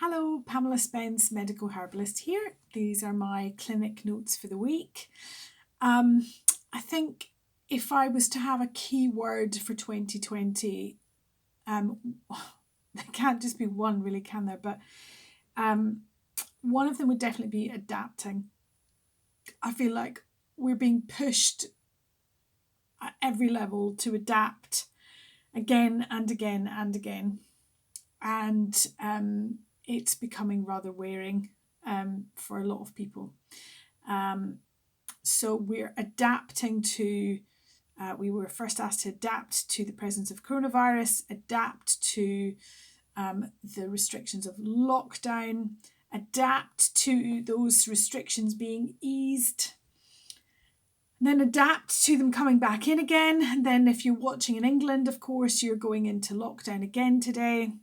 Hello, Pamela Spence, medical herbalist here. These are my clinic notes for the week. I think if I was to have a key word for 2020, there can't just be one really, can there? But one of them would definitely be adapting. I feel like we're being pushed at every level to adapt again and again and again. And it's becoming rather wearing for a lot of people. So we're adapting to, we were first asked to adapt to the presence of coronavirus, adapt to the restrictions of lockdown, adapt to those restrictions being eased, and then adapt to them coming back in again. And then if you're watching in England, of course, you're going into lockdown again today.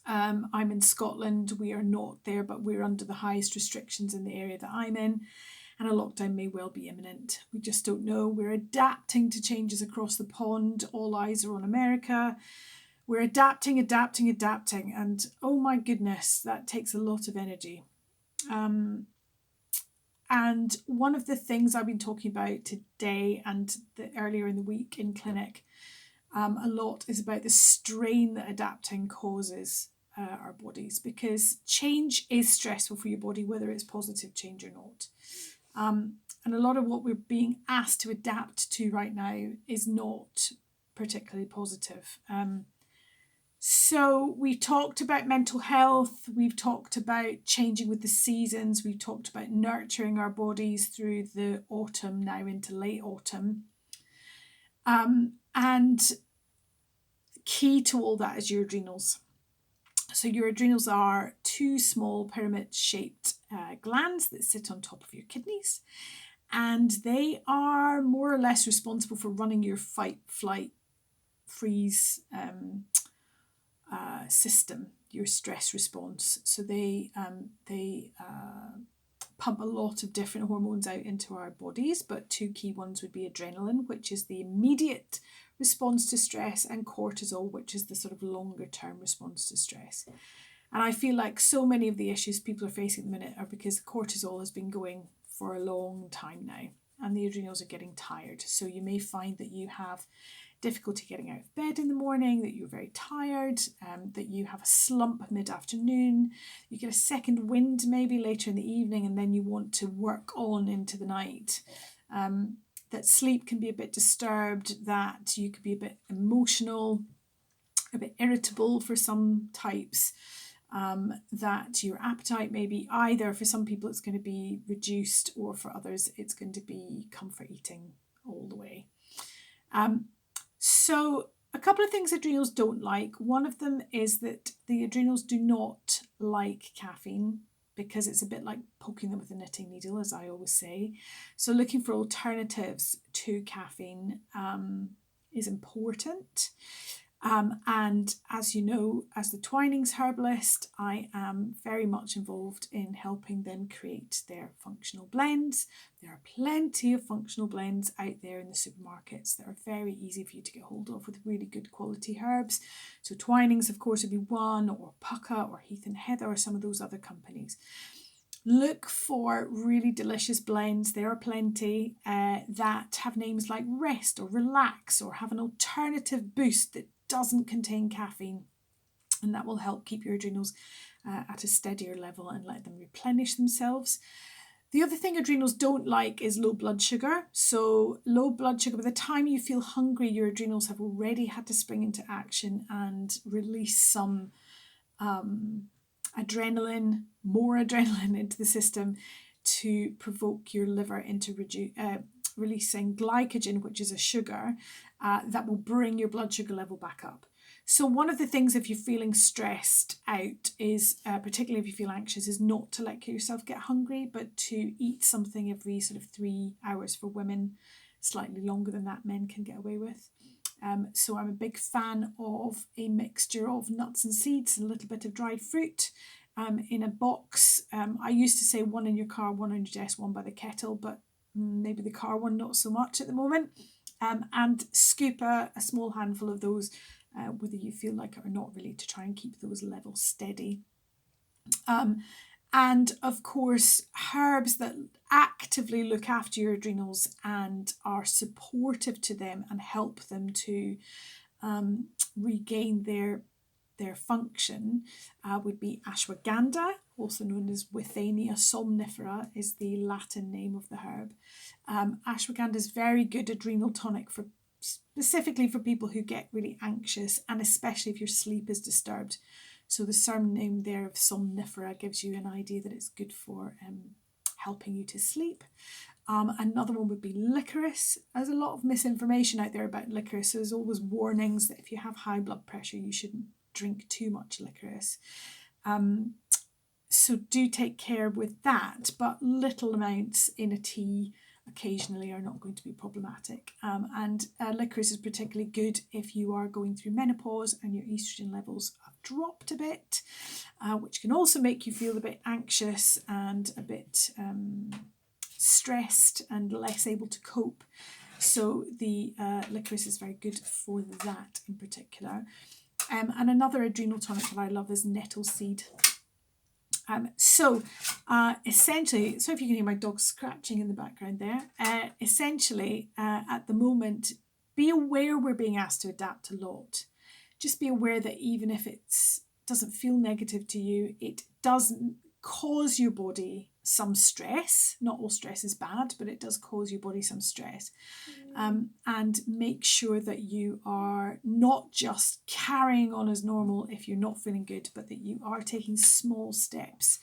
I'm in Scotland. We are not there, but we're under the highest restrictions in the area that I'm in, and a lockdown may well be imminent. We just don't know. We're adapting to changes across the pond. All eyes are on America. We're adapting, and oh my goodness, that takes a lot of energy. And one of the things I've been talking about today and earlier in the week in clinic a lot is about the strain that adapting causes our bodies, because change is stressful for your body, whether it's positive change or not. And a lot of what we're being asked to adapt to right now is not particularly positive. So we talked about mental health, we've talked about changing with the seasons, we've talked about nurturing our bodies through the autumn, now into late autumn. And key to all that is your adrenals. So your adrenals are two small pyramid-shaped glands that sit on top of your kidneys, and they are more or less responsible for running your fight, flight, freeze system, your stress response. So they pump a lot of different hormones out into our bodies, but two key ones would be adrenaline, which is the immediate response to stress, and cortisol, which is the sort of longer term response to stress. And I feel like so many of the issues people are facing at the minute are because cortisol has been going for a long time now, and the adrenals are getting tired. So you may find that you have difficulty getting out of bed in the morning, that you're very tired, that you have a slump mid-afternoon, you get a second wind maybe later in the evening, and then you want to work on into the night. That sleep can be a bit disturbed, that you could be a bit emotional, a bit irritable for some types, that your appetite may be either, for some people it's going to be reduced, or for others it's going to be comfort eating all the way. So a couple of things adrenals don't like. One of them is that the adrenals do not like caffeine, because it's a bit like poking them with a knitting needle, as I always say. So looking for alternatives to caffeine is important. And as you know, as the Twinings herbalist, I am very much involved in helping them create their functional blends. There are plenty of functional blends out there in the supermarkets that are very easy for you to get hold of with really good quality herbs. So Twinings, of course, would be one, or Pucka, or Heath and Heather, or some of those other companies. Look for really delicious blends. There are plenty that have names like Rest or Relax, or have an alternative boost that doesn't contain caffeine, and that will help keep your adrenals at a steadier level and let them replenish themselves. The other thing adrenals don't like is low blood sugar. So low blood sugar, by the time you feel hungry, your adrenals have already had to spring into action and release some adrenaline, more adrenaline into the system to provoke your liver into releasing glycogen, which is a sugar that will bring your blood sugar level back up. So one of the things, if you're feeling stressed out, is particularly if you feel anxious, is not to let yourself get hungry, but to eat something every sort of 3 hours for women, slightly longer than that men can get away with. So I'm a big fan of a mixture of nuts and seeds and a little bit of dried fruit in a box. I used to say one in your car, one on your desk, one by the kettle, but maybe the car one not so much at the moment. And scoop a small handful of those, whether you feel like it or not, really, to try and keep those levels steady. And of course, herbs that actively look after your adrenals and are supportive to them and help them to regain their function would be ashwagandha, also known as Withania somnifera, is the Latin name of the herb. Ashwagandha is very good adrenal tonic for specifically for people who get really anxious, and especially if your sleep is disturbed. So the surname there of somnifera gives you an idea that it's good for helping you to sleep. Another one would be licorice. There's a lot of misinformation out there about licorice. So there's always warnings that if you have high blood pressure, you shouldn't drink too much licorice. So do take care with that, but little amounts in a tea occasionally are not going to be problematic. And licorice is particularly good if you are going through menopause and your estrogen levels have dropped a bit, which can also make you feel a bit anxious and a bit stressed and less able to cope. So the licorice is very good for that in particular. And another adrenal tonic that I love is nettle seed. Essentially, so if you can hear my dog scratching in the background there, essentially at the moment, be aware we're being asked to adapt a lot. Just be aware that even if it doesn't feel negative to you, it doesn't cause your body some stress. Not all stress is bad, but it does cause your body some stress. And make sure that you are not just carrying on as normal if you're not feeling good, but that you are taking small steps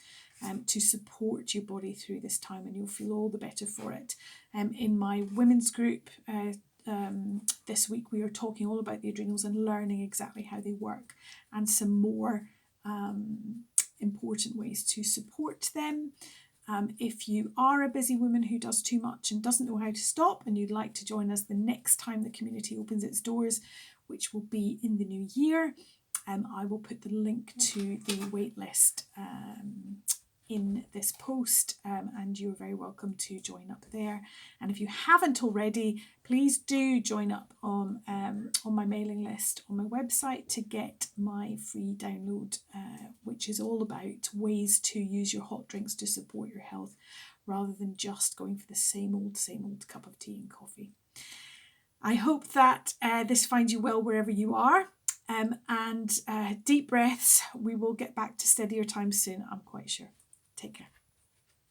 to support your body through this time, and you'll feel all the better for it. In my women's group this week, we are talking all about the adrenals and learning exactly how they work and some more important ways to support them. If you are a busy woman who does too much and doesn't know how to stop, and you'd like to join us the next time the community opens its doors, which will be in the new year, I will put the link to the waitlist in this post, and you're very welcome to join up there. And if you haven't already, please do join up on my mailing list on my website to get my free download, which is all about ways to use your hot drinks to support your health rather than just going for the same old cup of tea and coffee. I hope that this finds you well wherever you are, and deep breaths. We will get back to steadier times soon, I'm quite sure. Take care.